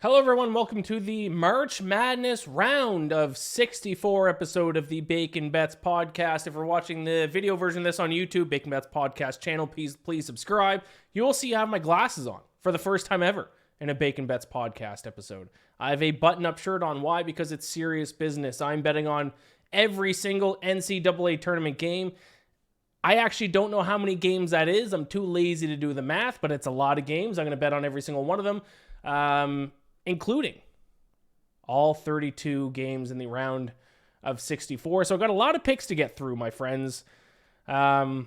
Hello, everyone. Welcome to the March Madness round of 64 episode of the Bacon Bets podcast. If you're watching the video version of this on YouTube, Bacon Bets podcast channel, please subscribe. You will see I have my glasses on for the first time ever in a Bacon Bets podcast episode. I have a button-up shirt on. Why? Because it's serious business. I'm betting on every single NCAA tournament game. I actually don't know how many games that is. I'm too lazy to do the math, but it's a lot of games. I'm going to bet on every single one of them. Including all 32 games in the round of 64. So I've got a lot of picks to get through, my friends. I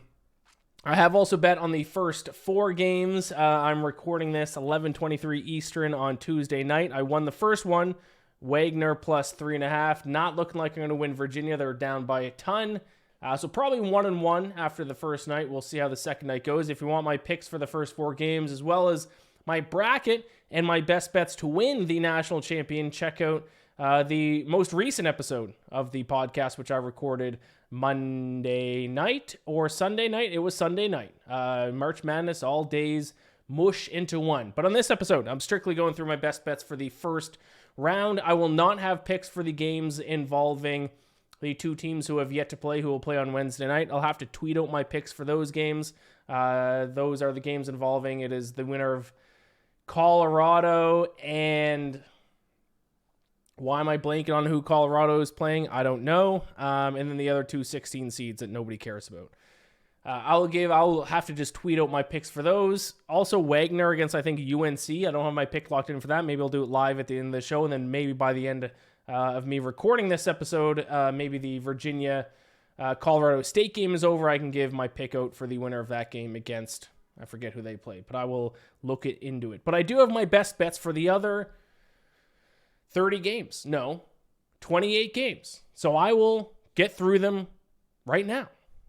have also bet on the first 4 games. I'm recording this 11:23 Eastern on Tuesday night. I won the first one, Wagner plus 3.5. Not looking like I'm going to win Virginia. They're down by a ton. So probably 1-1 after the first night. We'll see how the second night goes. If you want my picks for the first 4 games, as well as my bracket and my best bets to win the national champion, check out the most recent episode of the podcast, which I recorded Monday night or Sunday night. It was Sunday night. March Madness, all days mush into one. But on this episode, I'm strictly going through my best bets for the first round. I will not have picks for the games involving the 2 teams who have yet to play, who will play on Wednesday night. I'll have to tweet out my picks for those games. Those are the games involving, it is the winner of Colorado, and why am I blanking on who Colorado is playing? I don't know. And then the other 2 16 seeds that nobody cares about. I'll have to just tweet out my picks for those. Also, Wagner against, I think, UNC. I don't have my pick locked in for that. Maybe I'll do it live at the end of the show, and then maybe by the end of me recording this episode, maybe the Virginia Colorado State game is over. I can give my pick out for the winner of that game against, I forget who they played, but I will look into it. But I do have my best bets for the other 30 games. No, 28 games. So I will get through them right now.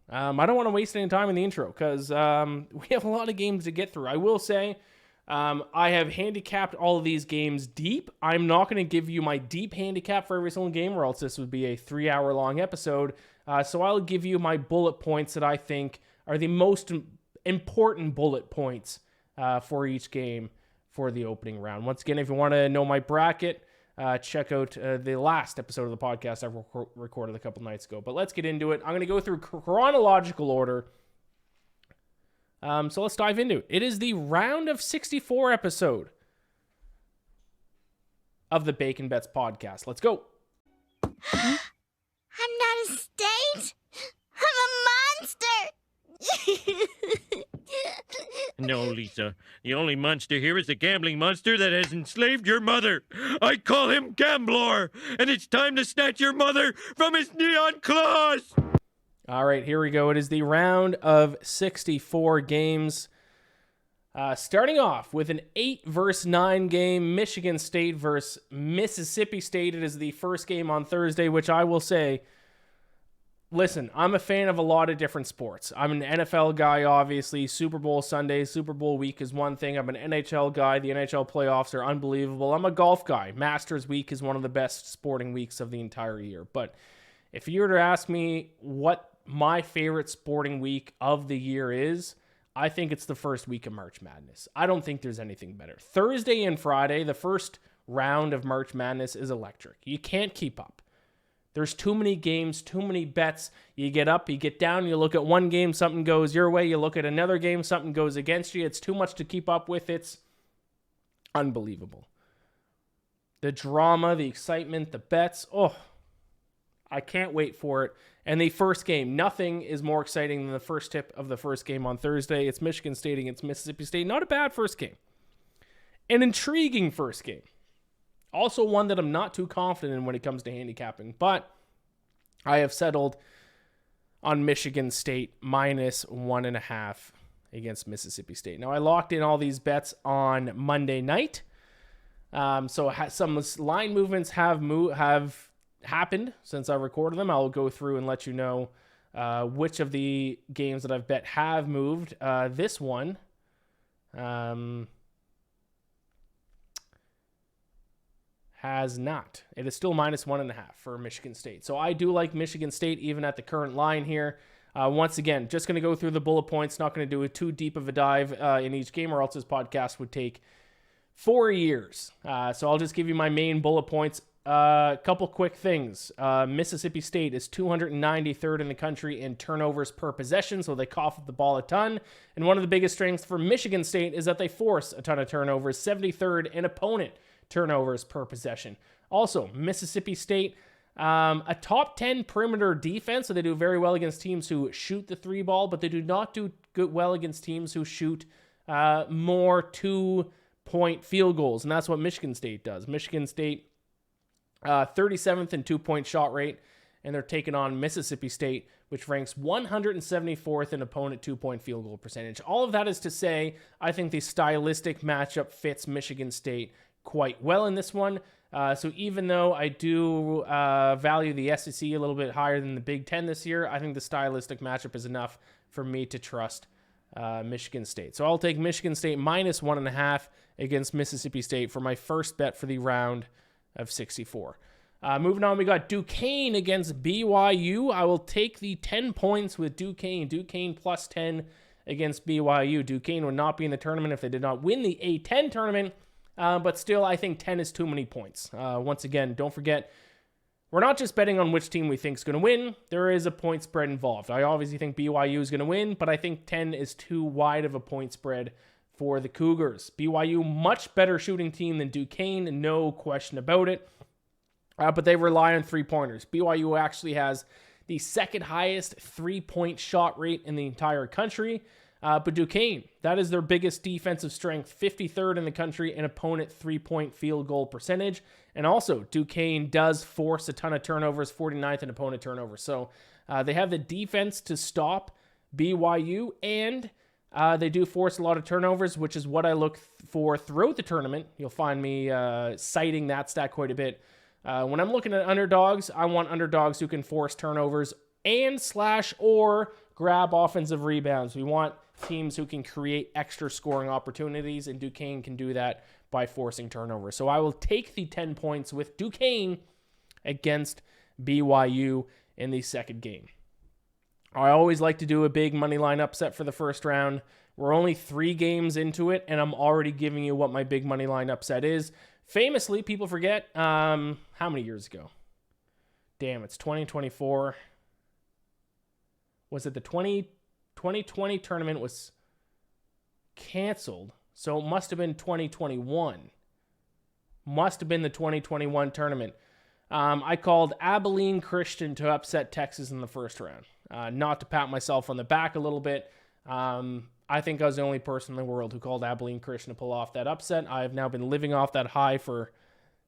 I don't want to waste any time in the intro because we have a lot of games to get through. I will say I have handicapped all of these games deep. I'm not going to give you my deep handicap for every single game, or else this would be a 3-hour-long episode. So I'll give you my bullet points that I think are the most important bullet points for each game for the opening round. Once again, if you want to know my bracket, check out the last episode of the podcast I recorded a couple nights ago. But let's get into it. I'm going to go through chronological order. So let's dive into it. It is the round of 64 episode of the Bacon Bets podcast. Let's go. I'm not a state. I'm a monster. No, Lisa. The only monster here is the gambling monster that has enslaved your mother. I call him Gamblor, and it's time to snatch your mother from his neon claws. All right, here we go. It is the round of 64 games. Starting off with an 8-9 game, Michigan State versus Mississippi State. It is the first game on Thursday, which I will say, listen, I'm a fan of a lot of different sports. I'm an NFL guy, obviously. Super Bowl Sunday, Super Bowl week is one thing. I'm an NHL guy. The NHL playoffs are unbelievable. I'm a golf guy. Masters week is one of the best sporting weeks of the entire year. But if you were to ask me what my favorite sporting week of the year is, I think it's the first week of March Madness. I don't think there's anything better. Thursday and Friday, the first round of March Madness is electric. You can't keep up. There's too many games, too many bets. You get up, you get down, you look at one game, something goes your way. You look at another game, something goes against you. It's too much to keep up with. It's unbelievable. The drama, the excitement, the bets. Oh, I can't wait for it. And the first game, nothing is more exciting than the first tip of the first game on Thursday. It's Michigan State against Mississippi State. Not a bad first game. An intriguing first game. Also one that I'm not too confident in when it comes to handicapping. But I have settled on Michigan State minus 1.5 against Mississippi State. Now, I locked in all these bets on Monday night. So some line movements have happened since I recorded them. I'll go through and let you know which of the games that I've bet have moved. This one has not. It is still minus 1.5 for Michigan State. So I do like Michigan State even at the current line here. Once again, just going to go through the bullet points. Not going to do too deep of a dive in each game, or else this podcast would take 4 years. So I'll just give you my main bullet points. A couple quick things. Mississippi State is 293rd in the country in turnovers per possession, so they cough up the ball a ton. And one of the biggest strengths for Michigan State is that they force a ton of turnovers, 73rd in opponent turnovers per possession. Also, Mississippi State, a top 10 perimeter defense, so they do very well against teams who shoot the 3 ball, but they do not do good well against teams who shoot more 2-point field goals, and that's what Michigan State does. Michigan State 37th in 2-point shot rate, and they're taking on Mississippi State, which ranks 174th in opponent 2-point field goal percentage. All of that is to say, I think the stylistic matchup fits Michigan State quite well in this one. So even though I do value the SEC a little bit higher than the Big Ten this year, I think the stylistic matchup is enough for me to trust Michigan State. So I'll take Michigan State minus 1.5 against Mississippi State for my first bet for the round of 64. Moving on, we got Duquesne against BYU. I will take the 10 points with Duquesne. Duquesne plus 10 against BYU. Duquesne would not be in the tournament if they did not win the A10 tournament, but still, I think 10 is too many points. Once again, don't forget, we're not just betting on which team we think is going to win. There is a point spread involved. I obviously think BYU is going to win, but I think 10 is too wide of a point spread for the Cougars. BYU, much better shooting team than Duquesne, no question about it. But they rely on 3-pointers. BYU actually has the second highest 3-point shot rate in the entire country. But Duquesne, that is their biggest defensive strength, 53rd in the country in opponent 3-point field goal percentage. And also, Duquesne does force a ton of turnovers, 49th in opponent turnovers. So they have the defense to stop BYU, and they do force a lot of turnovers, which is what I look for throughout the tournament. You'll find me citing that stat quite a bit. When I'm looking at underdogs, I want underdogs who can force turnovers and / or grab offensive rebounds. We want teams who can create extra scoring opportunities, and Duquesne can do that by forcing turnovers. So I will take the 10 points with Duquesne against BYU in the second game. I always like to do a big money line upset for the first round. We're only 3 games into it, and I'm already giving you what my big money line upset is. Famously, people forget, how many years ago? Damn, it's 2024. Was it the 2020 tournament was canceled? So it must have been 2021. Must have been the 2021 tournament. I called Abilene Christian to upset Texas in the first round. Not to pat myself on the back a little bit. I think I was the only person in the world who called Abilene Christian to pull off that upset. I have now been living off that high for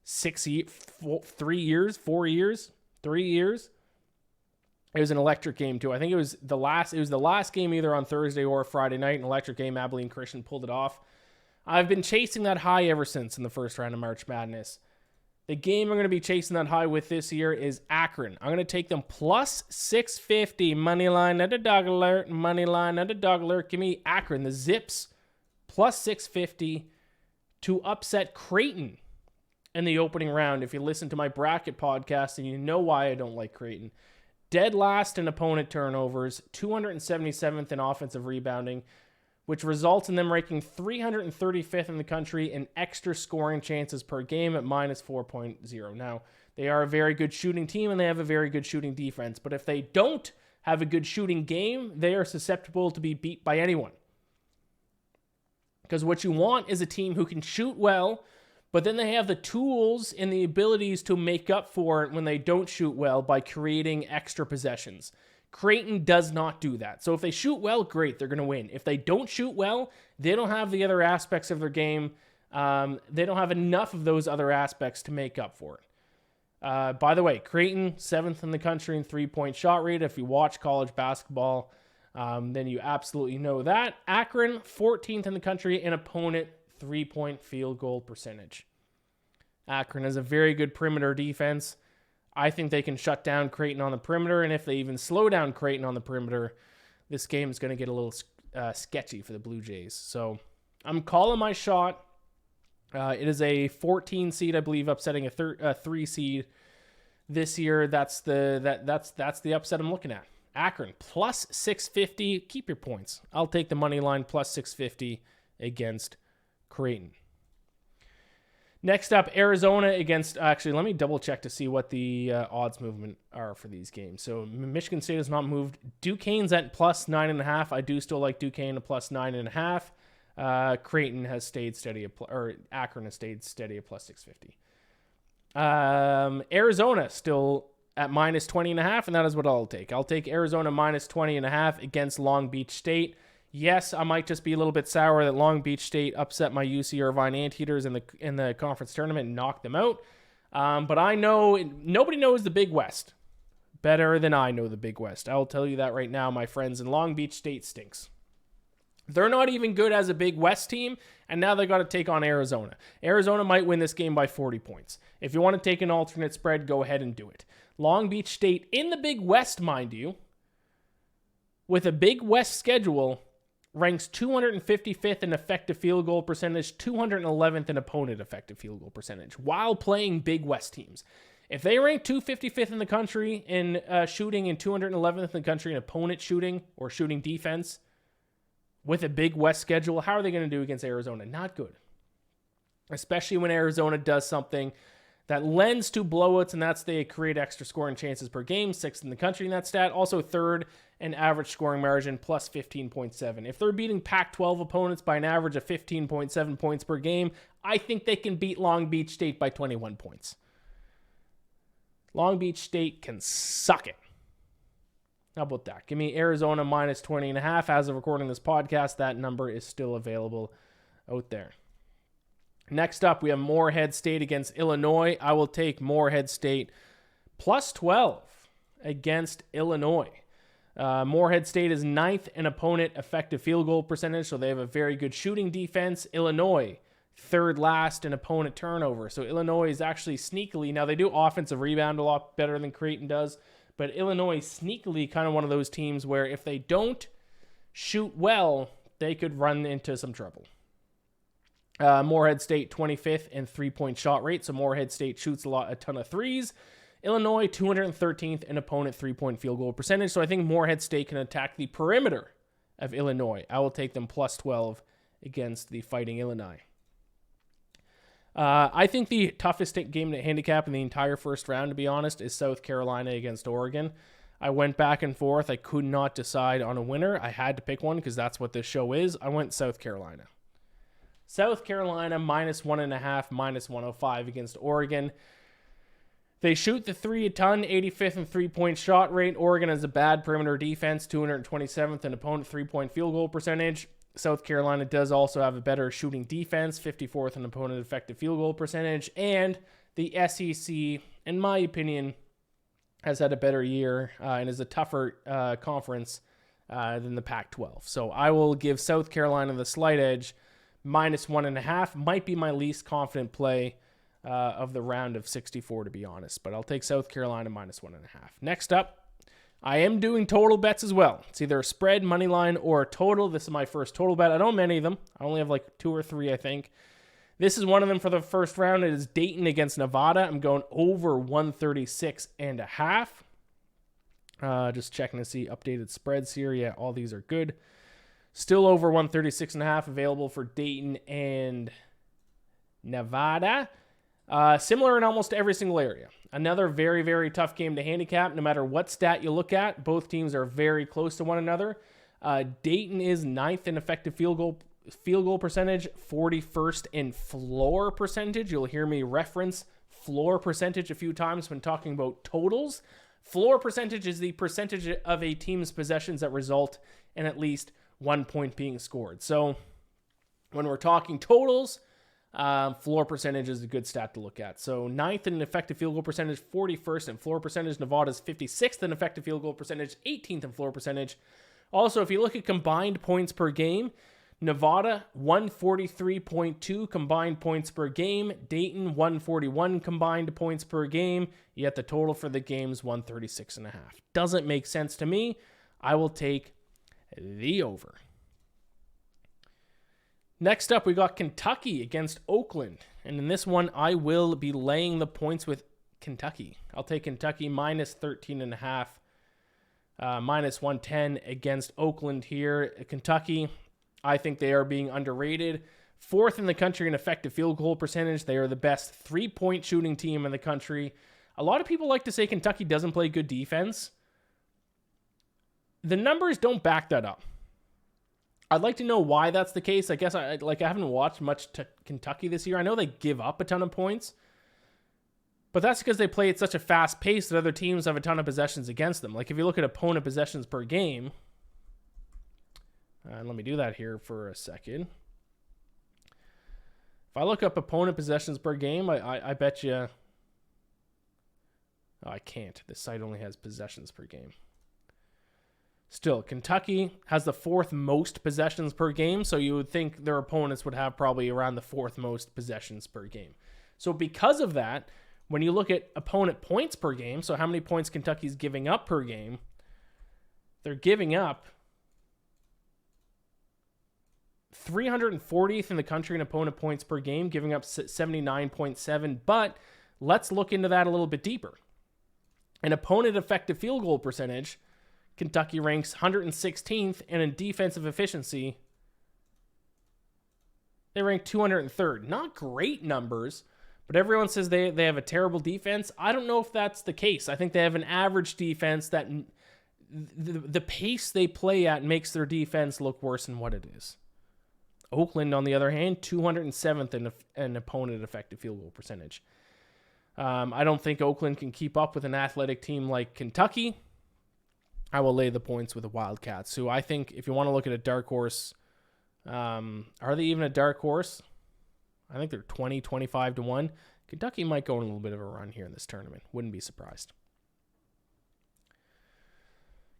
3 years. It was an electric game too. I think it was the last game either on Thursday or Friday night, an electric game. Abilene Christian pulled it off. I've been chasing that high ever since in the first round of March Madness. The game I'm going to be chasing that high with this year is Akron. I'm going to take them plus 650. Moneyline underdog alert. Moneyline underdog alert. Give me Akron, the Zips, plus 650 to upset Creighton in the opening round. If you listen to my bracket podcast, and you know why I don't like Creighton. Dead last in opponent turnovers, 277th in offensive rebounding, which results in them ranking 335th in the country in extra scoring chances per game at minus 4.0. Now, they are a very good shooting team, and they have a very good shooting defense. But if they don't have a good shooting game, they are susceptible to be beat by anyone. Because what you want is a team who can shoot well, but then they have the tools and the abilities to make up for it when they don't shoot well by creating extra possessions. Creighton does not do that. So if they shoot well, great, they're going to win. If they don't shoot well, they don't have the other aspects of their game. They don't have enough of those other aspects to make up for it. By the way, Creighton, 7th in the country in 3-point shot rate. If you watch college basketball, then you absolutely know that. Akron, 14th in the country in opponent 3-point field goal percentage. Akron has a very good perimeter defense. I think they can shut down Creighton on the perimeter, and if they even slow down Creighton on the perimeter, this game is going to get a little sketchy for the Blue Jays. So I'm calling my shot. It is a 14 seed, I believe, upsetting a 3 seed this year. That's the upset I'm looking at. Akron plus 650. Keep your points. I'll take the money line plus 650 against Creighton. Next up, Arizona against... Actually, let me double check to see what the odds movement are for these games. So Michigan State has not moved. Duquesne's at plus 9.5. I do still like Duquesne at plus 9.5. Creighton has stayed steady, or Akron has stayed steady at plus 650. Arizona still at minus 20.5, and that is what I'll take. I'll take Arizona minus 20.5 against Long Beach State. Yes, I might just be a little bit sour that Long Beach State upset my UC Irvine Anteaters in the conference tournament and knocked them out. But I know nobody knows the Big West better than I know the Big West. I'll tell you that right now, my friends. And Long Beach State stinks. They're not even good as a Big West team, and now they got to take on Arizona. Arizona might win this game by 40 points. If you want to take an alternate spread, go ahead and do it. Long Beach State in the Big West, mind you, with a Big West schedule, ranks 255th in effective field goal percentage, 211th in opponent effective field goal percentage, while playing Big West teams. If they rank 255th in the country in shooting and 211th in the country in opponent shooting or shooting defense with a Big West schedule, how are they going to do against Arizona? Not good. Especially when Arizona does something that lends to blowouts, and that's they create extra scoring chances per game, 6th in the country in that stat. Also 3rd in average scoring margin, plus 15.7. If they're beating Pac-12 opponents by an average of 15.7 points per game, I think they can beat Long Beach State by 21 points. Long Beach State can suck it. How about that? Give me Arizona minus 20.5. As of recording this podcast, that number is still available out there. Next up, we have Morehead State against Illinois. I will take Morehead State plus 12 against Illinois. Morehead State is 9th in opponent effective field goal percentage, so they have a very good shooting defense. Illinois, 3rd last in opponent turnover. So Illinois is actually sneakily, now they do offensive rebound a lot better than Creighton does, but Illinois sneakily kind of one of those teams where if they don't shoot well, they could run into some trouble. Morehead State 25th in three-point shot rate, so Morehead State shoots a ton of threes. Illinois 213th in opponent three-point field goal percentage, so I think Morehead State can attack the perimeter of Illinois. I will take them plus 12 against the Fighting Illini. I think the toughest game to handicap in the entire first round, to be honest, is South Carolina against Oregon. I went back and forth. I could not decide on a winner. I had to pick one because that's what this show is. I went South Carolina. South Carolina minus 1.5, minus 105 against Oregon. They shoot the three a ton, 85th in three-point shot rate. Oregon has a bad perimeter defense, 227th in opponent three-point field goal percentage. South Carolina does also have a better shooting defense, 54th in opponent effective field goal percentage. And the SEC, in my opinion, has had a better year and is a tougher conference than the Pac-12. So I will give South Carolina the slight edge. Minus 1.5 might be my least confident play of the round of 64, to be honest. But I'll take South Carolina minus 1.5. Next up, I am doing total bets as well. It's either a spread, money line, or a total. This is my first total bet. I don't have many of them. I only have like 2 or 3, I think. This is one of them for the first round. It is Dayton against Nevada. I'm going over 136.5. Just checking to see updated spreads here. Yeah, all these are good. Still over 136.5 available for Dayton and Nevada. Similar in almost every single area. Another very, very tough game to handicap. No matter what stat you look at, both teams are very close to one another. Dayton is 9th in effective field goal percentage, 41st in floor percentage. You'll hear me reference floor percentage a few times when talking about totals. Floor percentage is the percentage of a team's possessions that result in at least 1 point being scored. So when we're talking totals, floor percentage is a good stat to look at. So 9th in effective field goal percentage, 41st in floor percentage. Nevada's 56th in effective field goal percentage, 18th in floor percentage. Also, if you look at combined points per game, Nevada 143.2 combined points per game. Dayton 141 combined points per game. Yet the total for the game's 136.5. Doesn't make sense to me. I will take the over. Next up, we got Kentucky against Oakland. And in this one, I will be laying the points with Kentucky. I'll take Kentucky minus 13.5, minus 110 against Oakland here. Kentucky, I think they are being underrated. 4th in the country in effective field goal percentage. They are the best 3-point shooting team in the country. A lot of people like to say Kentucky doesn't play good defense. The numbers don't back that up. I'd like to know why that's the case. I guess I haven't watched much to Kentucky this year. I know they give up a ton of points, but that's because they play at such a fast pace that other teams have a ton of possessions against them. Like if you look at opponent possessions per game, let me do that here for a second. If I look up opponent possessions per game, I bet you... Oh, I can't. This site only has possessions per game. Still, Kentucky has the 4th most possessions per game, so you would think their opponents would have probably around the 4th most possessions per game. So because of that, when you look at opponent points per game, so how many points Kentucky's giving up per game, they're giving up 340th in the country in opponent points per game, giving up 79.7, but let's look into that a little bit deeper. In opponent effective field goal percentage, Kentucky ranks 116th, and in defensive efficiency, they rank 203rd. Not great numbers, but everyone says they have a terrible defense. I don't know if that's the case. I think they have an average defense that the pace they play at makes their defense look worse than what it is. Oakland, on the other hand, 207th in an opponent effective field goal percentage. I don't think Oakland can keep up with an athletic team like Kentucky. I will lay the points with the Wildcats, who I think, if you want to look at a dark horse, are they even a dark horse? I think they're 20, 25 to 1. Kentucky might go on a little bit of a run here in this tournament. Wouldn't be surprised.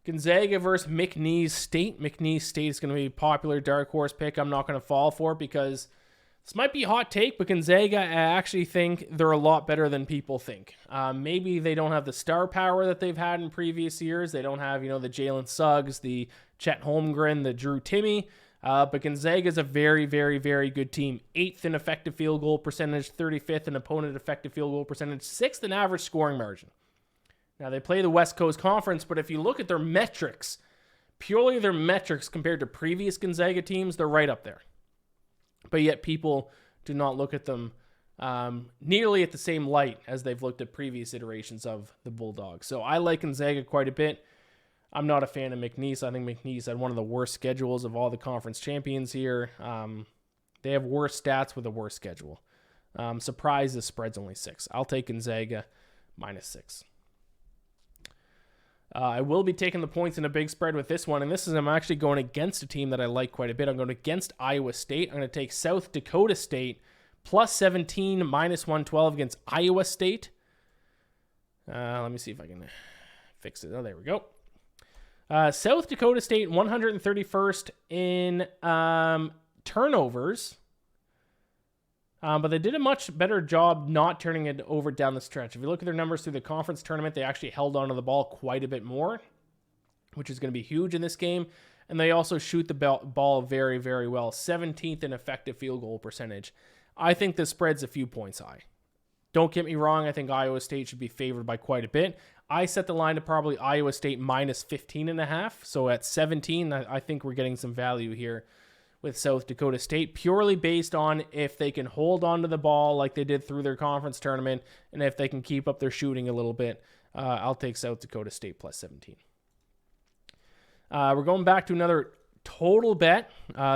Gonzaga versus McNeese State. McNeese State is going to be a popular dark horse pick. I'm not going to fall for it because this might be a hot take, but Gonzaga, I actually think they're a lot better than people think. Maybe they don't have the star power that they've had in previous years. They don't have, the Jalen Suggs, the Chet Holmgren, the Drew Timme. But Gonzaga is a very, very, very good team. 8th in effective field goal percentage, 35th in opponent effective field goal percentage, 6th in average scoring margin. Now, they play the West Coast Conference, but if you look at their metrics, purely their metrics compared to previous Gonzaga teams, they're right up there. But yet people do not look at them nearly at the same light as they've looked at previous iterations of the Bulldogs. So I like Gonzaga quite a bit. I'm not a fan of McNeese. I think McNeese had one of the worst schedules of all the conference champions here. They have worse stats with a worse schedule. Surprised the spread's only 6. I'll take Gonzaga -6. I will be taking the points in a big spread with this one, and I'm actually going against a team that I like quite a bit. I'm going against Iowa State. I'm going to take South Dakota State +17, -112 against Iowa State. Let me see if I can fix it. Oh, there we go. South Dakota State 131st in turnovers. But they did a much better job not turning it over down the stretch. If you look at their numbers through the conference tournament, they actually held onto the ball quite a bit more, which is going to be huge in this game. And they also shoot the ball very, very well. 17th in effective field goal percentage. I think the spread's a few points high. Don't get me wrong. I think Iowa State should be favored by quite a bit. I set the line to probably Iowa State -15.5. So at 17, I think we're getting some value here with South Dakota State, purely based on if they can hold on to the ball like they did through their conference tournament, and if they can keep up their shooting a little bit. I'll take South Dakota State +17. We're going back to another total bet.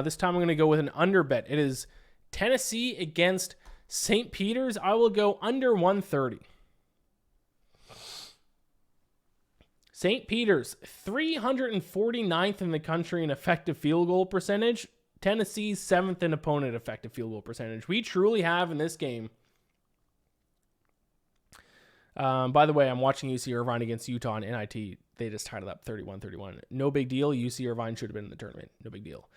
This time I'm going to go with an under bet. It is Tennessee against St. Peter's. I will go under 130. St. Peter's, 349th in the country in effective field goal percentage. Tennessee's 7th in opponent effective field goal percentage. We truly have in this game. By the way, I'm watching UC Irvine against Utah and NIT. They just tied it up 31-31. No big deal. UC Irvine should have been in the tournament. No big deal.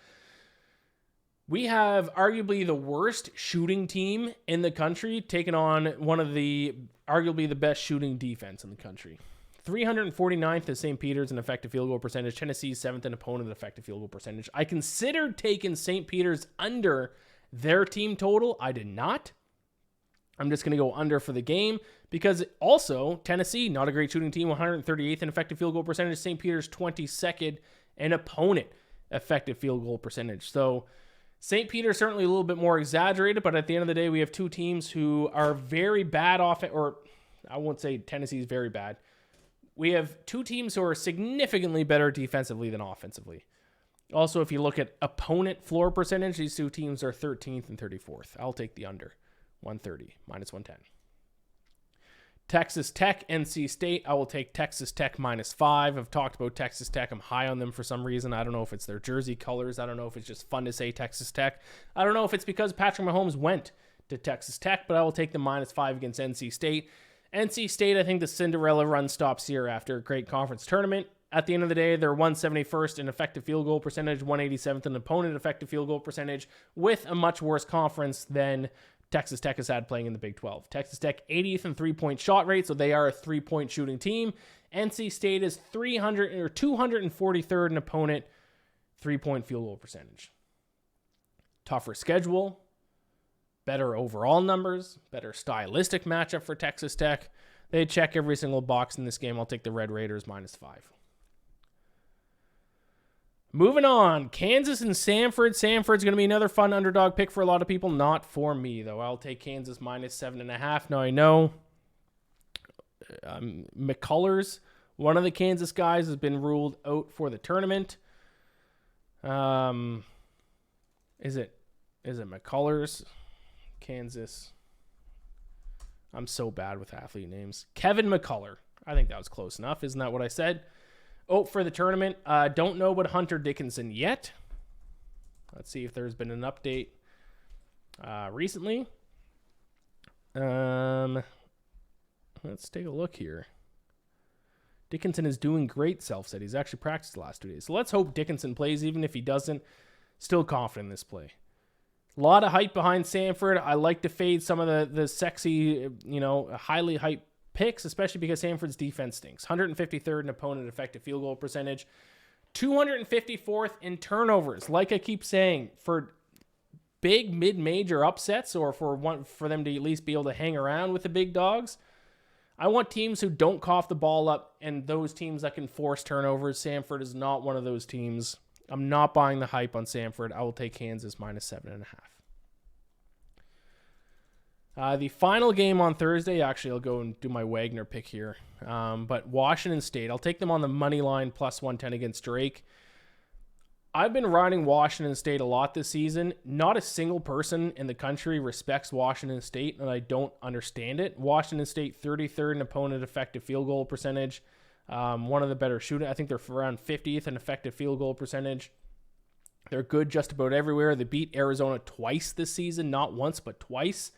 We have arguably the worst shooting team in the country taking on one of arguably the best shooting defense in the country. 349th is St. Peter's in effective field goal percentage. Tennessee's 7th in opponent effective field goal percentage. I considered taking St. Peter's under their team total. I did not. I'm just going to go under for the game because also Tennessee, not a great shooting team, 138th in effective field goal percentage. St. Peter's 22nd in opponent effective field goal percentage. So St. Peter's certainly a little bit more exaggerated, but at the end of the day, we have two teams who are very bad or I won't say Tennessee is very bad. We have two teams who are significantly better defensively than offensively. Also, if you look at opponent floor percentage, these two teams are 13th and 34th. I'll take the under. 130, minus 110. Texas Tech, NC State. I will take Texas Tech -5. I've talked about Texas Tech. I'm high on them for some reason. I don't know if it's their jersey colors. I don't know if it's just fun to say Texas Tech. I don't know if it's because Patrick Mahomes went to Texas Tech, but I will take the -5 against NC State. NC State, I think the Cinderella run stops here after a great conference tournament. At the end of the day, they're 171st in effective field goal percentage, 187th in opponent effective field goal percentage, with a much worse conference than Texas Tech has had playing in the Big 12. Texas Tech 80th in three-point shot rate, so they are a three-point shooting team. NC State is 243rd in opponent three-point field goal percentage. Tougher schedule, better overall numbers, better stylistic matchup for Texas Tech. They check every single box in this game. I'll take the Red Raiders -5. Moving on, Kansas and Sanford. Sanford's going to be another fun underdog pick for a lot of people. Not for me, though. I'll take Kansas -7.5. Now, I know McCullers, one of the Kansas guys, has been ruled out for the tournament. Is it McCullers? Kansas. I'm so bad with athlete names. Kevin McCullough. I think that was close enough. Isn't that what I said? Out for the tournament. Don't know about Hunter Dickinson yet. Let's see if there's been an update recently. Let's take a look here. Dickinson is doing great, Self said. He's actually practiced the last 2 days. So let's hope Dickinson plays, even if he doesn't. Still confident in this play. A lot of hype behind Sanford. I like to fade some of the sexy, highly hyped picks, especially because Sanford's defense stinks. 153rd in opponent effective field goal percentage. 254th in turnovers. Like I keep saying, for big mid-major upsets, or for them to at least be able to hang around with the big dogs, I want teams who don't cough the ball up and those teams that can force turnovers. Sanford is not one of those teams. I'm not buying the hype on Sanford. I will take Kansas -7.5. The final game on Thursday, actually, I'll go and do my Wagner pick here. But Washington State, I'll take them on the money line +110 against Drake. I've been riding Washington State a lot this season. Not a single person in the country respects Washington State, and I don't understand it. Washington State 33rd in opponent effective field goal percentage. One of the better shooting. I think they're around 50th in effective field goal percentage. They're good just about everywhere. They beat Arizona twice this season, not once, but twice.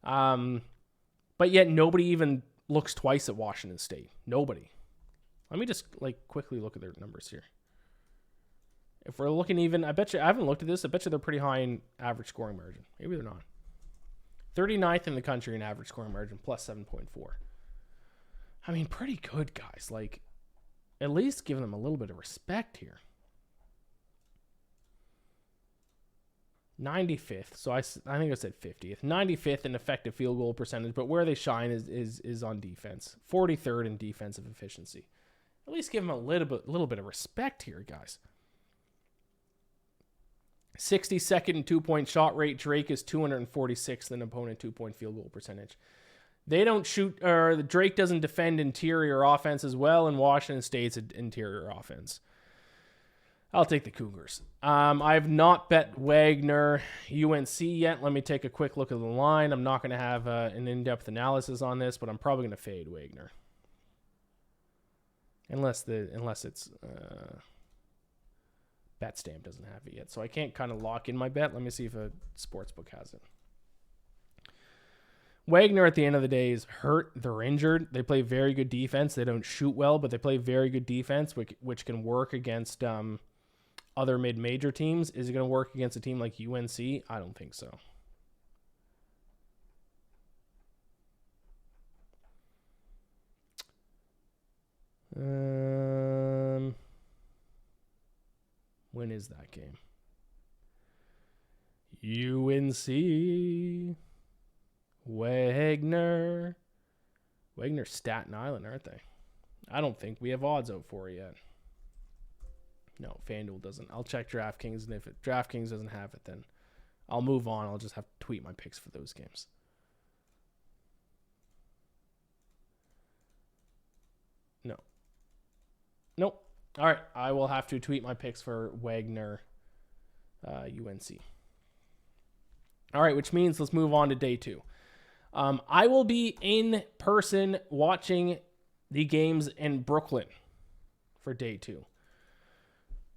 But yet nobody even looks twice at Washington State. Nobody. Let me just quickly look at their numbers here. If we're looking even, I bet you, I haven't looked at this. I bet you they're pretty high in average scoring margin. Maybe they're not. 39th in the country in average scoring margin, +7.4. I mean, pretty good, guys. At least give them a little bit of respect here. 95th. So I think I said 50th. 95th in effective field goal percentage, but where they shine is on defense. 43rd in defensive efficiency. At least give them a little bit of respect here, guys. 62nd in two-point shot rate. Drake is 246th in opponent two-point field goal percentage. They don't shoot, or Drake doesn't defend interior offense as well, and Washington State's an interior offense. I'll take the Cougars. I have not bet Wagner UNC yet. Let me take a quick look at the line. I'm not going to have an in-depth analysis on this, but I'm probably going to fade Wagner. Unless it's BetStamp doesn't have it yet. So I can't kind of lock in my bet. Let me see if a sportsbook has it. Wagner, at the end of the day, is hurt. They're injured. They play very good defense. They don't shoot well, but they play very good defense, which can work against other mid-major teams. Is it going to work against a team like UNC? I don't think so. When is that game? UNC. Wagner, Staten Island, aren't they? I don't think we have odds out for it yet. No, FanDuel doesn't. I'll check DraftKings, and if DraftKings doesn't have it, then I'll move on. I'll just have to tweet my picks for those games. No. Nope. All right. I will have to tweet my picks for Wagner, UNC. All right, which means let's move on to day 2. I will be in person watching the games in Brooklyn for day 2.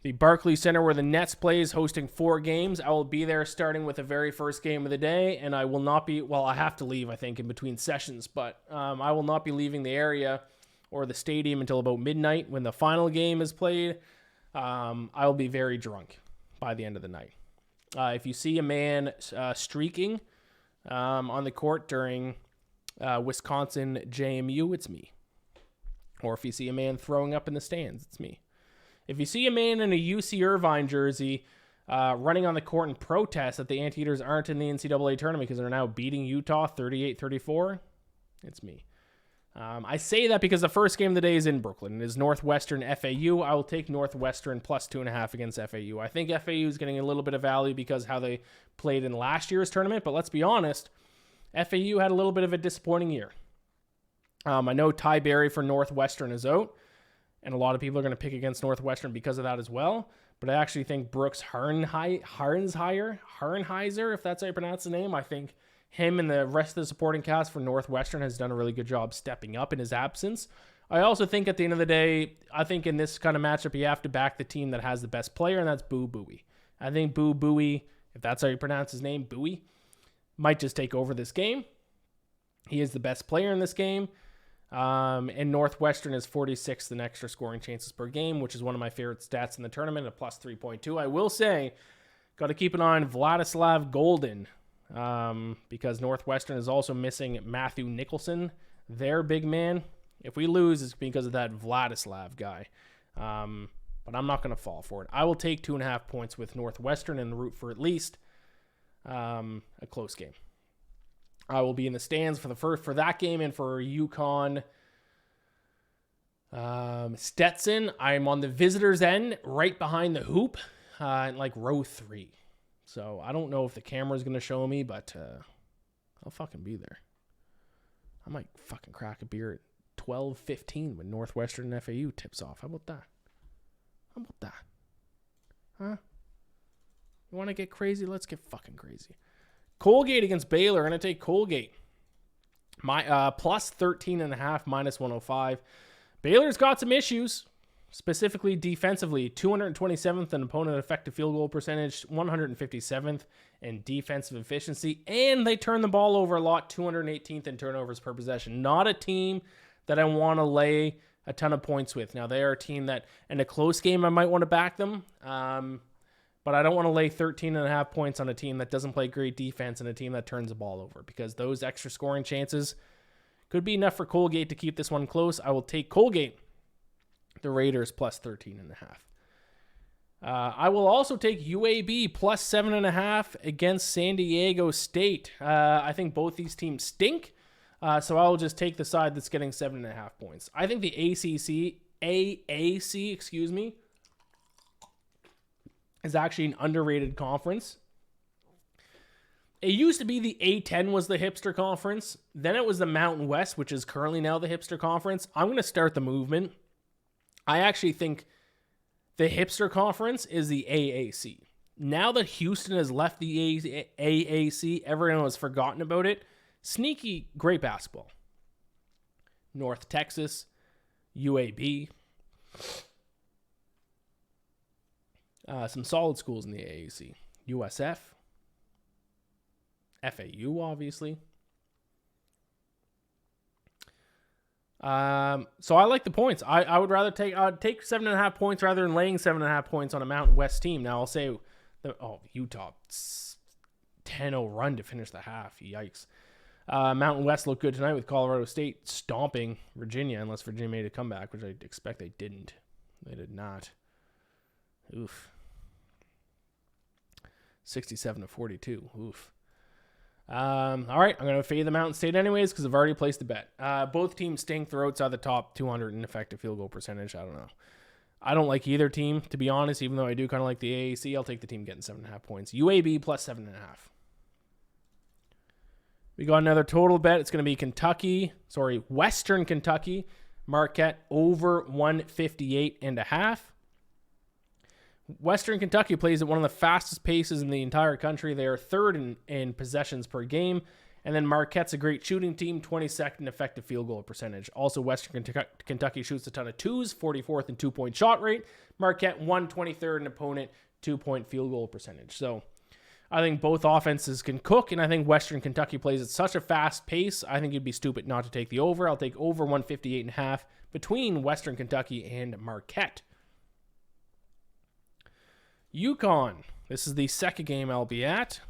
The Barclays Center where the Nets plays, hosting 4 games. I will be there starting with the very first game of the day, and I will not be, well, I have to leave, I think, in between sessions, but I will not be leaving the area or the stadium until about midnight when the final game is played. I will be very drunk by the end of the night. If you see a man streaking on the court during Wisconsin JMU, it's me. Or if you see a man throwing up in the stands, it's me. If you see a man in a UC Irvine jersey running on the court in protest that the Anteaters aren't in the NCAA tournament because they're now beating Utah 38-34, it's me. I say that because the first game of the day is in Brooklyn. It is Northwestern FAU. I will take Northwestern plus 2.5 against FAU. I think FAU is getting a little bit of value because how they played in last year's tournament, but let's be honest, FAU had a little bit of a disappointing year. I know Ty Berry for Northwestern is out, and a lot of people are going to pick against Northwestern because of that as well. But I actually think Brooks Harnheiser, if that's how you pronounce the name, I think him and the rest of the supporting cast for Northwestern has done a really good job stepping up in his absence. I also think at the end of the day, I think in this kind of matchup, you have to back the team that has the best player, and that's Boo Buie. I think Boo Buie, if that's how you pronounce his name, Buie, might just take over this game. He is the best player in this game. And Northwestern is 46th in extra scoring chances per game, which is one of my favorite stats in the tournament, a plus 3.2. I will say, got to keep an eye on Vladislav Golden, because Northwestern is also missing Matthew Nicholson, their big man. If we lose, it's because of that Vladislav guy. But I'm not going to fall for it. I will take 2.5 points with Northwestern and root for at least a close game. I will be in the stands for that game and for Yukon Stetson. I'm on the visitors' end, right behind the hoop, in like row 3. So I don't know if the camera's going to show me, but I'll fucking be there. I might fucking crack a beer at 12:15 when Northwestern and FAU tips off. How about that? Huh? You want to get crazy? Let's get fucking crazy. Colgate against Baylor. I'm going to take Colgate. My plus 13.5, minus 105. Baylor's got some issues, specifically defensively. 227th in opponent effective field goal percentage, 157th in defensive efficiency, and they turn the ball over a lot, 218th in turnovers per possession. Not a team that I want to lay a ton of points with. Now, they are a team that, in a close game, I might want to back them. But I don't want to lay 13.5 points on a team that doesn't play great defense and a team that turns the ball over, because those extra scoring chances could be enough for Colgate to keep this one close. I will take Colgate, the Raiders, plus 13.5. I will also take UAB plus 7.5 against San Diego State. I think both these teams stink, so I will just take the side that's getting 7.5 points. I think the AAC, is actually an underrated conference. It used to be the A10 was the hipster conference. Then it was the Mountain West, which is currently now the hipster conference. I'm going to start the movement. I actually think the hipster conference is the AAC. Now that Houston has left the AAC, everyone has forgotten about it. Sneaky, great basketball. North Texas, UAB. Some solid schools in the AAC. USF. FAU, obviously. So I like the points. I would rather take 7.5 points rather than laying 7.5 points on a Mountain West team. Now I'll say, Utah 10-0 run to finish the half. Yikes. Mountain West looked good tonight with Colorado State stomping Virginia, unless Virginia made a comeback, which I expect they didn't. They did not. Oof. 67-42. Oof. All right, I'm going to fade the Mountain State anyways because I've already placed a bet. Both teams stink. They're outside the top 200 in effective field goal percentage. I don't know. I don't like either team, to be honest, even though I do kind of like the AAC. I'll take the team getting 7.5 points. UAB plus 7.5. We got another total bet. It's going to be Western Kentucky, Marquette over 158.5. Western Kentucky plays at one of the fastest paces in the entire country. They are third in possessions per game. And then Marquette's a great shooting team, 22nd effective field goal percentage. Also, Western Kentucky shoots a ton of twos, 44th in two-point shot rate. Marquette 123rd in opponent, 2-point field goal percentage. So I think both offenses can cook, and I think Western Kentucky plays at such a fast pace, I think you'd be stupid not to take the over. I'll take over 158.5 between Western Kentucky and Marquette. Yukon. This is the second game I'll be at.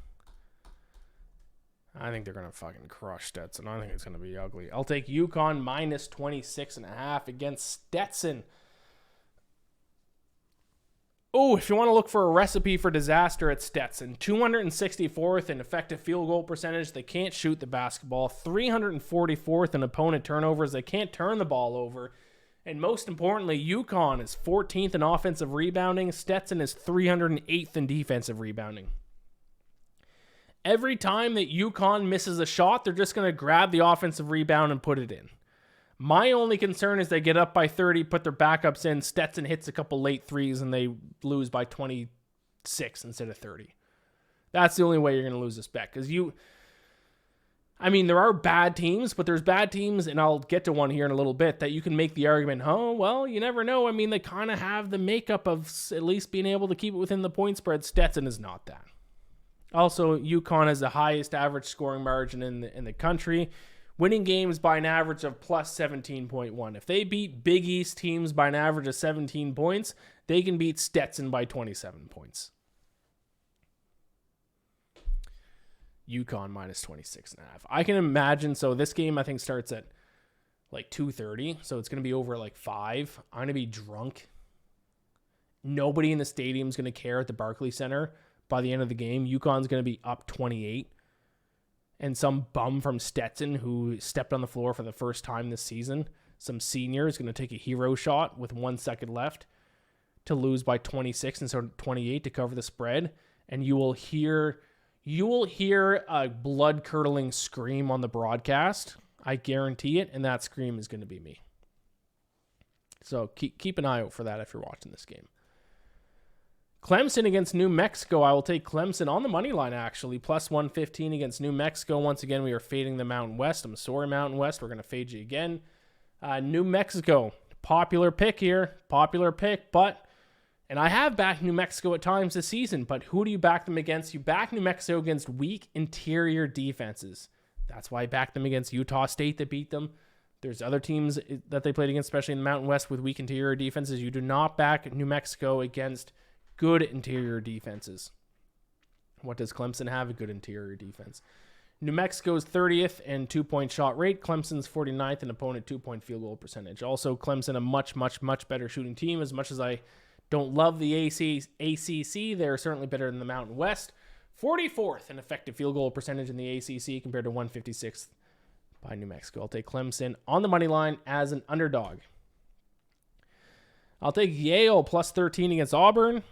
I think they're going to fucking crush Stetson. I think it's going to be ugly. I'll take Yukon minus 26.5 against Stetson. Oh, if you want to look for a recipe for disaster at Stetson, 264th in effective field goal percentage. They can't shoot the basketball. 344th in opponent turnovers. They can't turn the ball over. And most importantly, Yukon is 14th in offensive rebounding. Stetson is 308th in defensive rebounding. Every time that Yukon misses a shot, they're just going to grab the offensive rebound and put it in. My only concern is they get up by 30, put their backups in, Stetson hits a couple late threes, and they lose by 26 instead of 30. That's the only way you're going to lose this bet. Because there are bad teams, but there's bad teams, and I'll get to one here in a little bit, that you can make the argument, oh, well, you never know. They kind of have the makeup of at least being able to keep it within the point spread. Stetson is not that. Also, Yukon has the highest average scoring margin in the country, winning games by an average of plus 17.1. If they beat Big East teams by an average of 17 points, they can beat Stetson by 27 points. Yukon minus 26.5. I can imagine, so this game I think starts at like 2:30, so it's going to be over at like 5. I'm going to be drunk. Nobody in the stadium is going to care at the Barclays Center. By the end of the game, Yukon's going to be up 28. And some bum from Stetson who stepped on the floor for the first time this season, some senior, is going to take a hero shot with 1 second left to lose by 26 instead of 28 to cover the spread. And you will hear a blood-curdling scream on the broadcast. I guarantee it, and that scream is going to be me. So keep an eye out for that if you're watching this game. Clemson against New Mexico. I will take Clemson on the money line, actually. Plus 115 against New Mexico. Once again, we are fading the Mountain West. I'm sorry, Mountain West. We're going to fade you again. New Mexico. Popular pick here. Popular pick, and I have backed New Mexico at times this season, but who do you back them against? You back New Mexico against weak interior defenses. That's why I backed them against Utah State that beat them. There's other teams that they played against, especially in the Mountain West, with weak interior defenses. You do not back New Mexico against good interior defenses. What does Clemson have? A good interior defense. New Mexico's 30th in two-point shot rate. Clemson's 49th in opponent two-point field goal percentage. Also, Clemson a much, much, much better shooting team. As much as I don't love the ACC, they're certainly better than the Mountain West. 44th in effective field goal percentage in the ACC compared to 156th by New Mexico. I'll take Clemson on the money line as an underdog. I'll take Yale plus 13 against Auburn.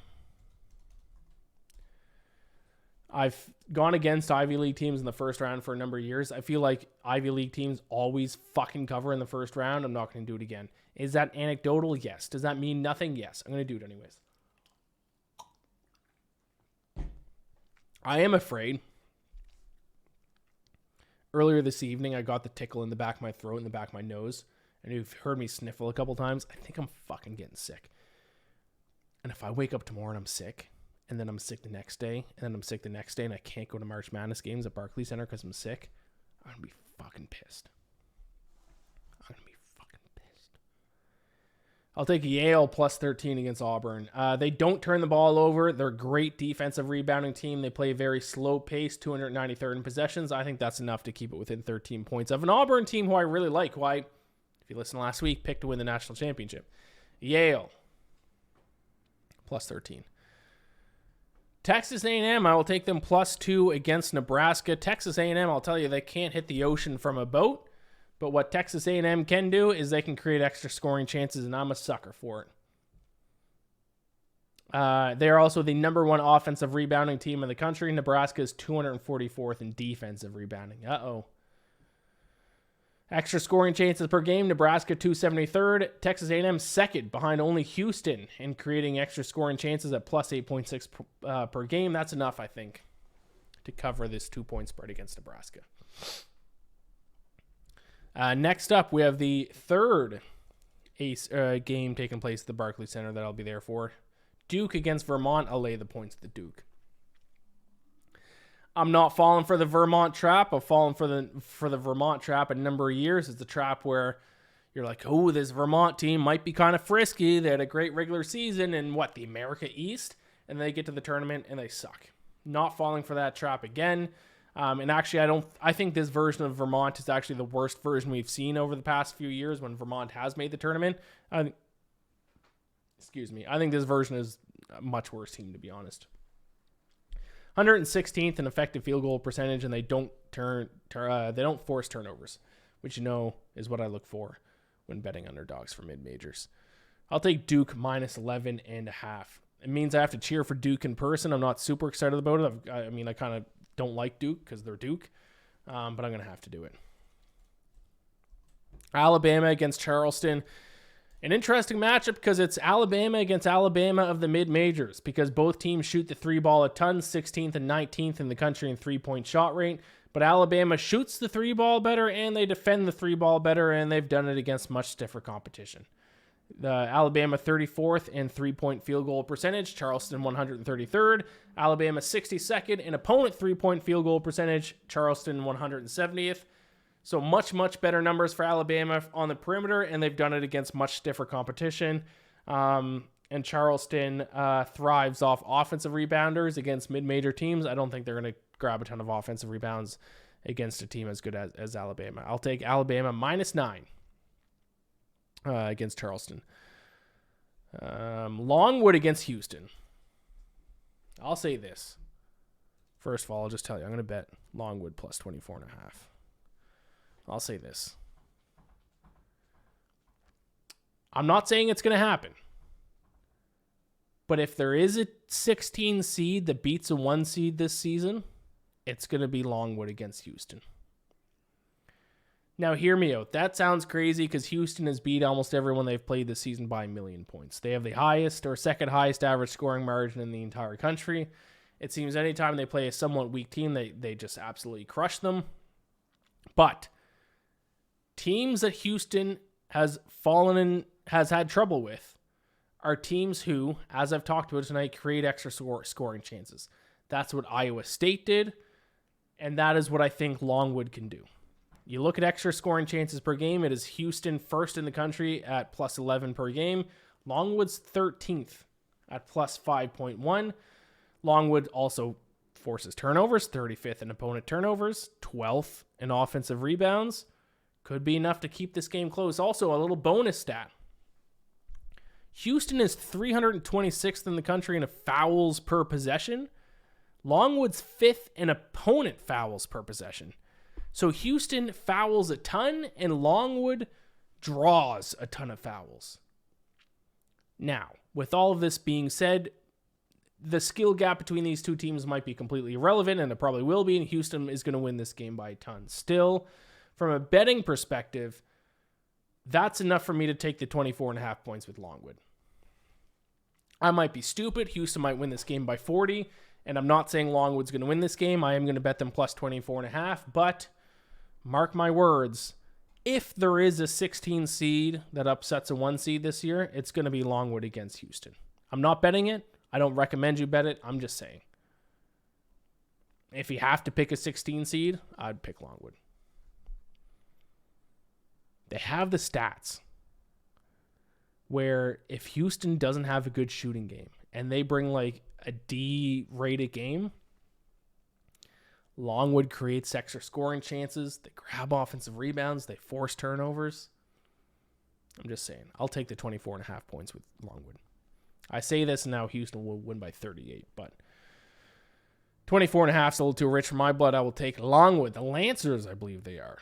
I've gone against Ivy League teams in the first round for a number of years. I feel like Ivy League teams always fucking cover in the first round. I'm not going to do it again. Is that anecdotal? Yes. Does that mean nothing? Yes. I'm going to do it anyways. I am afraid. Earlier this evening, I got the tickle in the back of my throat and the back of my nose. And you've heard me sniffle a couple times. I think I'm fucking getting sick. And if I wake up tomorrow and I'm sick, and then I'm sick the next day, and then I'm sick the next day, and I can't go to March Madness games at Barclays Center because I'm sick, I'm going to be fucking pissed. I'll take Yale plus 13 against Auburn. They don't turn the ball over. They're a great defensive rebounding team. They play a very slow pace, 293rd in possessions. I think that's enough to keep it within 13 points of an Auburn team who I really like, who I, if you listen last week, picked to win the national championship. Yale plus 13. Texas A&M, I will take them plus 2 against Nebraska. Texas A&M, I'll tell you, they can't hit the ocean from a boat. But what Texas A&M can do is they can create extra scoring chances, and I'm a sucker for it. They are also the number one offensive rebounding team in the country. Nebraska is 244th in defensive rebounding. Extra scoring chances per game, Nebraska 273rd, Texas A&M second behind only Houston in creating extra scoring chances at plus 8.6 per game. That's enough, I think, to cover this 2-point spread against Nebraska. Next up, we have the third game taking place at the Barclays Center that I'll be there for. Duke against Vermont. I'll lay the points at the Duke. I'm not falling for the Vermont trap. I've fallen for the Vermont trap a number of years. It's a trap where you're like, oh, this Vermont team might be kind of frisky. They had a great regular season in the America East, and they get to the tournament and they suck. Not falling for that trap again. And actually, I think this version of Vermont is actually the worst version we've seen over the past few years when Vermont has made the tournament. I think this version is a much worse team, to be honest. 116th in effective field goal percentage, and they don't force turnovers, which is what I look for when betting underdogs for mid-majors. I'll take Duke minus 11.5. It means I have to cheer for Duke in person. I'm not super excited about it. I kind of don't like Duke because they're Duke, but I'm going to have to do it. Alabama against Charleston. An interesting matchup because it's Alabama against Alabama of the mid-majors because both teams shoot the three ball a ton, 16th and 19th in the country in three-point shot rate. But Alabama shoots the three ball better and they defend the three ball better, and they've done it against much stiffer competition. The Alabama 34th in three-point field goal percentage, Charleston 133rd. Alabama 62nd in opponent three-point field goal percentage, Charleston 170th. So much, much better numbers for Alabama on the perimeter, and they've done it against much stiffer competition. And Charleston thrives off offensive rebounders against mid-major teams. I don't think they're going to grab a ton of offensive rebounds against a team as good as Alabama. I'll take Alabama minus 9 against Charleston. Longwood against Houston. I'll say this. First of all, I'll just tell you, I'm going to bet Longwood plus 24.5. I'll say this. I'm not saying it's going to happen. But if there is a 16 seed that beats a 1 seed this season, it's going to be Longwood against Houston. Now, hear me out. That sounds crazy because Houston has beat almost everyone they've played this season by 1 million points. They have the highest or second highest average scoring margin in the entire country. It seems anytime they play a somewhat weak team, they just absolutely crush them. But teams that Houston has had trouble with are teams who, as I've talked about tonight, create extra scoring chances. That's what Iowa State did, and that is what I think Longwood can do. You look at extra scoring chances per game, it is Houston first in the country at plus 11 per game. Longwood's 13th at plus 5.1. Longwood also forces turnovers, 35th in opponent turnovers, 12th in offensive rebounds. Could be enough to keep this game close. Also, a little bonus stat. Houston is 326th in the country in fouls per possession. Longwood's 5th in opponent fouls per possession. So Houston fouls a ton, and Longwood draws a ton of fouls. Now, with all of this being said, the skill gap between these two teams might be completely irrelevant, and it probably will be, and Houston is going to win this game by a ton. Still, from a betting perspective, that's enough for me to take the 24.5 points with Longwood. I might be stupid. Houston might win this game by 40, and I'm not saying Longwood's going to win this game. I am going to bet them plus 24.5, but mark my words, if there is a 16 seed that upsets a 1 seed this year, it's going to be Longwood against Houston. I'm not betting it. I don't recommend you bet it. I'm just saying. If you have to pick a 16 seed, I'd pick Longwood. They have the stats where if Houston doesn't have a good shooting game and they bring like a D-rated game, Longwood creates extra scoring chances. They grab offensive rebounds. They force turnovers. I'm just saying. I'll take the 24.5 points with Longwood. I say this and now Houston will win by 38, but 24.5 is a little too rich for my blood. I will take Longwood. The Lancers, I believe they are.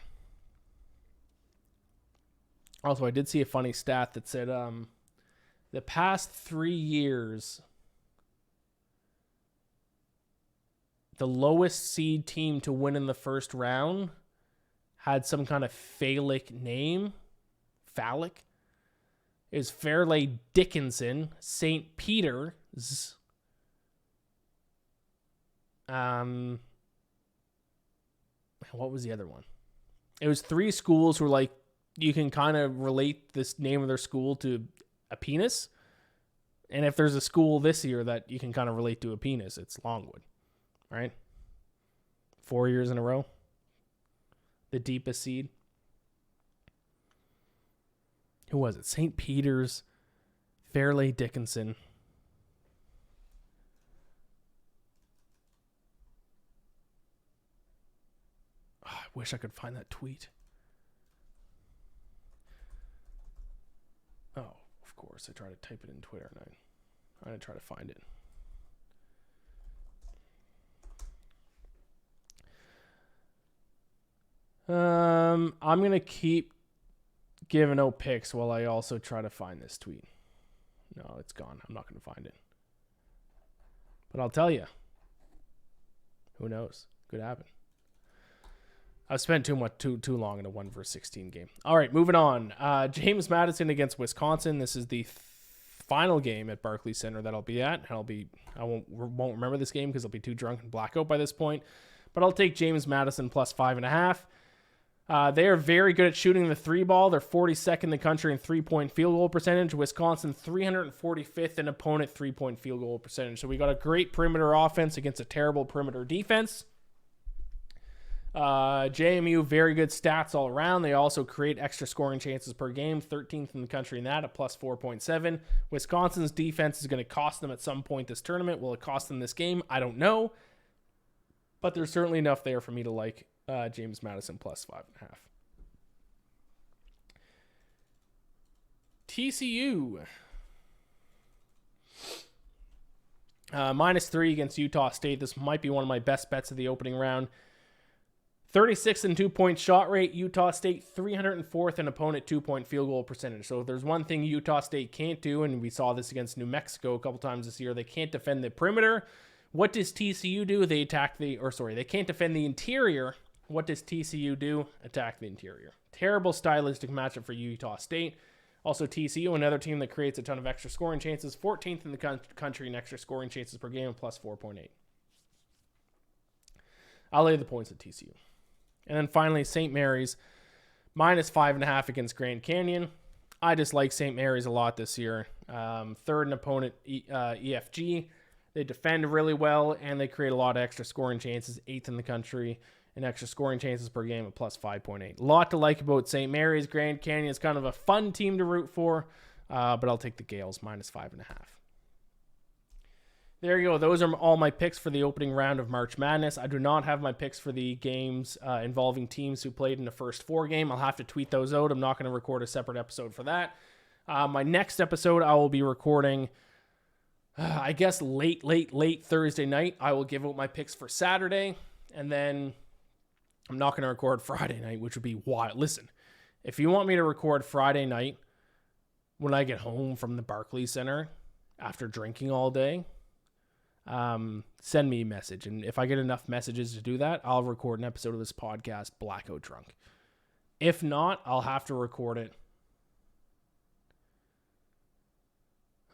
Also, I did see a funny stat that said the past 3 years the lowest seed team to win in the first round had some kind of phallic name. Phallic. Is Fairleigh Dickinson, St. Peter's. What was the other one? It was 3 schools who were like, you can kind of relate this name of their school to a penis. And if there's a school this year that you can kind of relate to a penis, it's Longwood, right? 4 years in a row. The deepest seed. Who was it? St. Peter's, Fairleigh Dickinson. Oh, I wish I could find that tweet. Oh, of course. I tried to type it in Twitter and I'm going to try to find it. I'm going to keep giving out picks while I also try to find this tweet. No, it's gone. I'm not going to find it. But I'll tell you. Who knows? Could happen. I've spent too long in a 1-16 game. All right, moving on. James Madison against Wisconsin. This is the final game at Barclays Center that I'll be at. I won't remember this game because I'll be too drunk and blackout by this point. But I'll take James Madison plus 5.5. They are very good at shooting the 3 ball. They're 42nd in the country in 3-point field goal percentage. Wisconsin 345th in opponent 3-point field goal percentage. So we got a great perimeter offense against a terrible perimeter defense. JMU, very good stats all around. They also create extra scoring chances per game, 13th in the country in that at plus 4.7. Wisconsin's defense is going to cost them at some point this tournament. Will it cost them this game? I don't know. But there's certainly enough there for me to like James Madison plus 5.5. TCU. -3 against Utah State. This might be one of my best bets of the opening round. 36 and 2-point shot rate. Utah State 304th in opponent 2-point field goal percentage. So if there's one thing Utah State can't do, and we saw this against New Mexico a couple times this year, they can't defend the perimeter. What does TCU do? They can't defend the interior. What does TCU do? Attack the interior. Terrible stylistic matchup for Utah State. Also TCU, another team that creates a ton of extra scoring chances. 14th in the country in extra scoring chances per game, plus 4.8. I'll lay the points at TCU. And then finally, St. Mary's, -5.5 against Grand Canyon. I just like St. Mary's a lot this year. Third in opponent EFG. They defend really well, and they create a lot of extra scoring chances. 8th in the country in extra scoring chances per game at plus 5.8. A lot to like about St. Mary's. Grand Canyon is kind of a fun team to root for, but I'll take the Gales, -5.5. There you go. Those are all my picks for the opening round of March Madness. I do not have my picks for the games involving teams who played in the first 4 game. I'll have to tweet those out. I'm not going to record a separate episode for that. My next episode, I will be recording, I guess, late Thursday night. I will give out my picks for Saturday, and then I'm not going to record Friday night, which would be wild. Listen, if you want me to record Friday night when I get home from the Barclays Center after drinking all day, send me a message. And if I get enough messages to do that, I'll record an episode of this podcast blackout drunk. If not, I'll have to record it.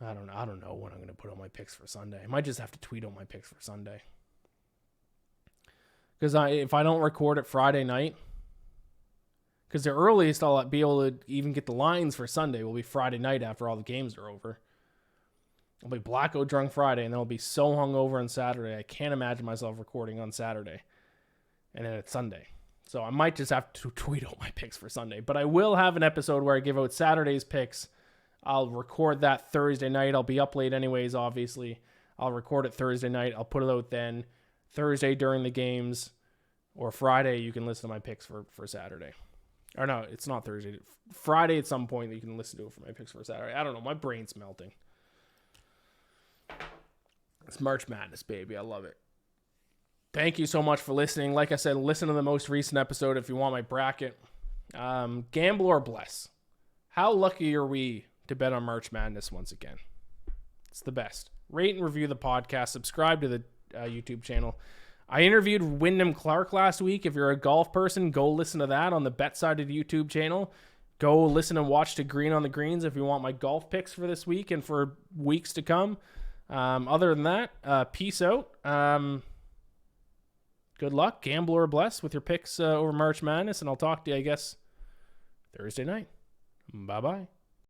I don't know when I'm going to put on my picks for Sunday. I might just have to tweet on my picks for Sunday. Because if I don't record it Friday night, because the earliest I'll be able to even get the lines for Sunday will be Friday night after all the games are over. I'll be blackout drunk Friday, and then I'll be so hungover on Saturday. I can't imagine myself recording on Saturday. And then it's Sunday. So I might just have to tweet out my picks for Sunday. But I will have an episode where I give out Saturday's picks. I'll record that Thursday night. I'll be up late anyways, obviously. I'll record it Thursday night. I'll put it out then. Thursday during the games. Or Friday, you can listen to my picks for Saturday. Or no, it's not Thursday. Friday at some point, you can listen to it for my picks for Saturday. I don't know. My brain's melting. It's March Madness, baby. I love it. Thank you so much for listening. Like I said, listen to the most recent episode if you want my bracket. Gamble or bless. How lucky are we to bet on March Madness once again? It's the best. Rate and review the podcast. Subscribe to the YouTube channel. I interviewed Wyndham Clark last week. If you're a golf person, go listen to that on the Bet-Sided YouTube channel. Go listen and watch to Green on the Greens if you want my golf picks for this week and for weeks to come. Other than that, peace out. Good luck, gamble or bless with your picks over March Madness, and I'll talk to you, I guess, Thursday night. Bye-bye.